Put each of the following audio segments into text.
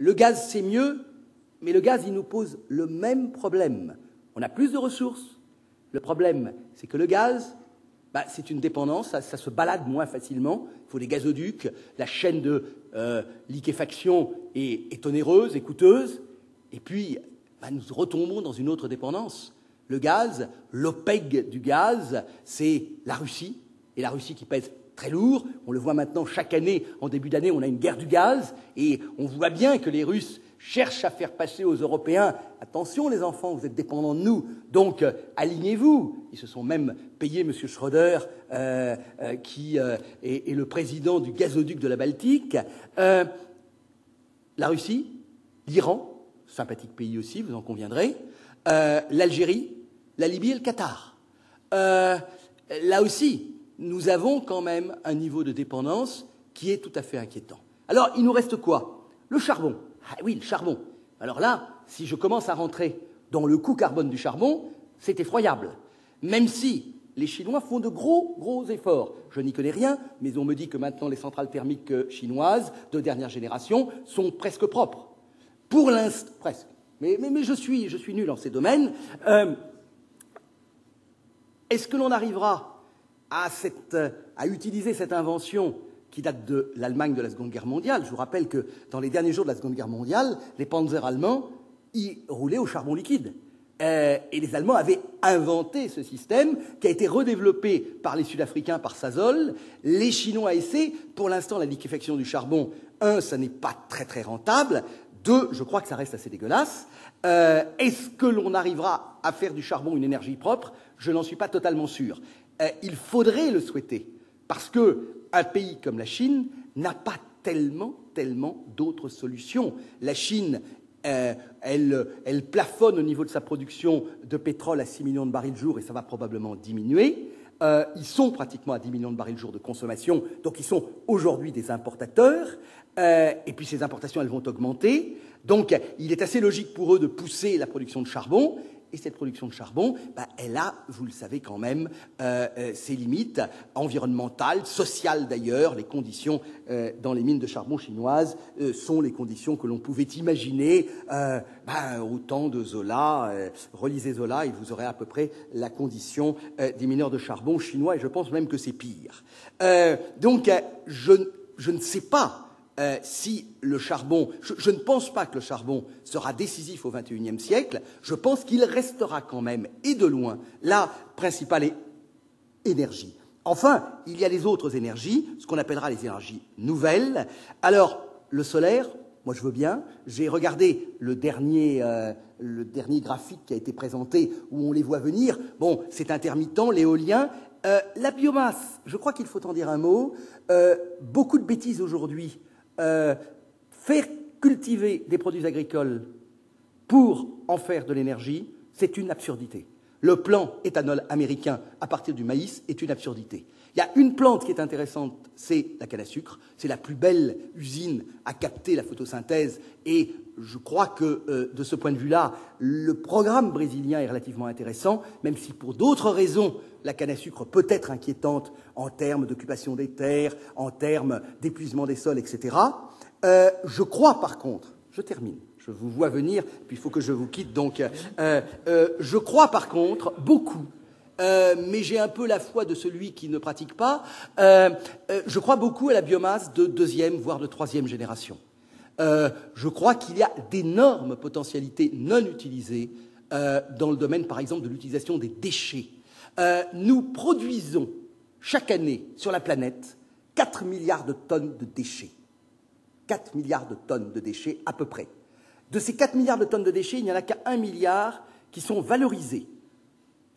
le gaz c'est mieux, mais le gaz il nous pose le même problème. On a plus de ressources. Le problème, c'est que le gaz, c'est une dépendance, ça se balade moins facilement. Il faut des gazoducs, la chaîne de liquéfaction est onéreuse et coûteuse. Et puis, nous retombons dans une autre dépendance. Le gaz, l'OPEC du gaz, c'est la Russie, et la Russie qui pèse très lourd. On le voit maintenant chaque année, en début d'année, on a une guerre du gaz, et on voit bien que les Russes cherchent à faire passer aux Européens « Attention les enfants, vous êtes dépendants de nous, donc alignez-vous ». Ils se sont même payés, M. Schröder, qui est le président du gazoduc de la Baltique. La Russie, l'Iran, sympathique pays aussi, vous en conviendrez, l'Algérie, la Libye et le Qatar. Là aussi, nous avons quand même un niveau de dépendance qui est tout à fait inquiétant. Alors, il nous reste quoi? Le charbon. Ah oui, le charbon. Alors là, si je commence à rentrer dans le coût carbone du charbon, c'est effroyable. Même si les Chinois font de gros efforts. Je n'y connais rien, mais on me dit que maintenant les centrales thermiques chinoises de dernière génération sont presque propres. Pour l'instant, presque. Mais je suis nul dans ces domaines. Est-ce que l'on arrivera à utiliser cette invention qui date de l'Allemagne de la Seconde Guerre mondiale? Je vous rappelle que dans les derniers jours de la Seconde Guerre mondiale, les panzers allemands y roulaient au charbon liquide. Et les Allemands avaient inventé ce système qui a été redéveloppé par les Sud-Africains, par Sasol. Les Chinois essaient. Pour l'instant, la liquéfaction du charbon, ça n'est pas très rentable. 2, je crois que ça reste assez dégueulasse. Est-ce que l'on arrivera à faire du charbon une énergie propre? Je n'en suis pas totalement sûr. Il faudrait le souhaiter, parce qu'un pays comme la Chine n'a pas tellement d'autres solutions. La Chine, elle plafonne au niveau de sa production de pétrole à 6 millions de barils jour, et ça va probablement diminuer. Ils sont pratiquement à 10 millions de barils jour de consommation, donc ils sont aujourd'hui des importateurs. Et puis ces importations, elles vont augmenter. Donc il est assez logique pour eux de pousser la production de charbon. Et cette production de charbon, elle a, vous le savez quand même, ses limites environnementales, sociales d'ailleurs. Les conditions dans les mines de charbon chinoises sont les conditions que l'on pouvait imaginer au temps de Zola. Relisez Zola et vous aurez à peu près la condition des mineurs de charbon chinois, et je pense même que c'est pire. Donc je ne sais pas si le charbon... Je ne pense pas que le charbon sera décisif au XXIe siècle. Je pense qu'il restera quand même, et de loin, la principale énergie. Enfin, il y a les autres énergies, ce qu'on appellera les énergies nouvelles. Alors, le solaire, moi je veux bien. J'ai regardé le dernier graphique qui a été présenté, où on les voit venir. Bon, c'est intermittent, l'éolien. La biomasse, je crois qu'il faut en dire un mot. Beaucoup de bêtises aujourd'hui. Faire cultiver des produits agricoles pour en faire de l'énergie, c'est une absurdité. Le plan éthanol américain à partir du maïs est une absurdité. Il y a une plante qui est intéressante, c'est la canne à sucre. C'est la plus belle usine à capter la photosynthèse. Et je crois que, de ce point de vue-là, le programme brésilien est relativement intéressant, même si pour d'autres raisons, la canne à sucre peut être inquiétante en termes d'occupation des terres, en termes d'épuisement des sols, etc. Je crois par contre, je termine, je vous vois venir, puis il faut que je vous quitte, donc je crois par contre beaucoup, mais j'ai un peu la foi de celui qui ne pratique pas, je crois beaucoup à la biomasse de deuxième, voire de troisième génération. Je crois qu'il y a d'énormes potentialités non utilisées dans le domaine, par exemple, de l'utilisation des déchets. Nous produisons chaque année sur la planète 4 milliards de tonnes de déchets. 4 milliards de tonnes de déchets à peu près. De ces 4 milliards de tonnes de déchets, il n'y en a qu'à 1 milliard qui sont valorisés.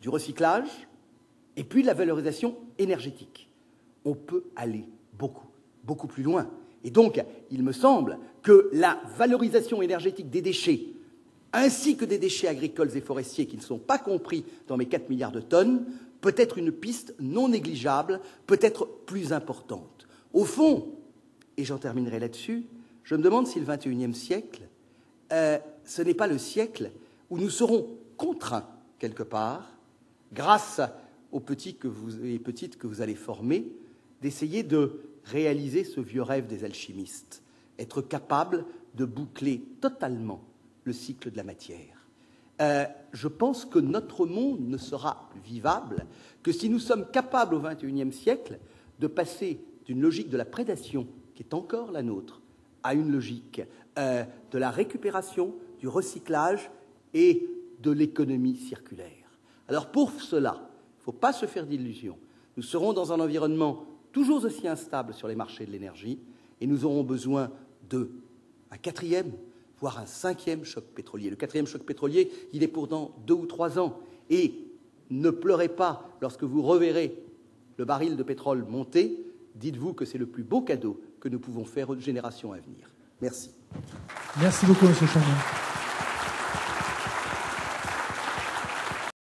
Du recyclage et puis de la valorisation énergétique. On peut aller beaucoup plus loin. Et donc, il me semble que la valorisation énergétique des déchets, ainsi que des déchets agricoles et forestiers qui ne sont pas compris dans mes 4 milliards de tonnes, peut être une piste non négligeable, peut-être plus importante. Au fond, et j'en terminerai là-dessus, je me demande si le XXIe siècle, ce n'est pas le siècle où nous serons contraints, quelque part, grâce aux petits et petites que vous allez former, d'essayer de réaliser ce vieux rêve des alchimistes, être capable de boucler totalement le cycle de la matière. Je pense que notre monde ne sera vivable que si nous sommes capables au XXIe siècle de passer d'une logique de la prédation, qui est encore la nôtre, à une logique de la récupération, du recyclage et de l'économie circulaire. Alors pour cela, il ne faut pas se faire d'illusions. Nous serons dans un environnement toujours aussi instable sur les marchés de l'énergie et nous aurons besoin d'un quatrième, voire un cinquième choc pétrolier. Le quatrième choc pétrolier, il est pour dans 2 ou 3 ans. Et ne pleurez pas lorsque vous reverrez le baril de pétrole monter. Dites-vous que c'est le plus beau cadeau que nous pouvons faire aux générations à venir. Merci. Merci beaucoup, M. Chamon.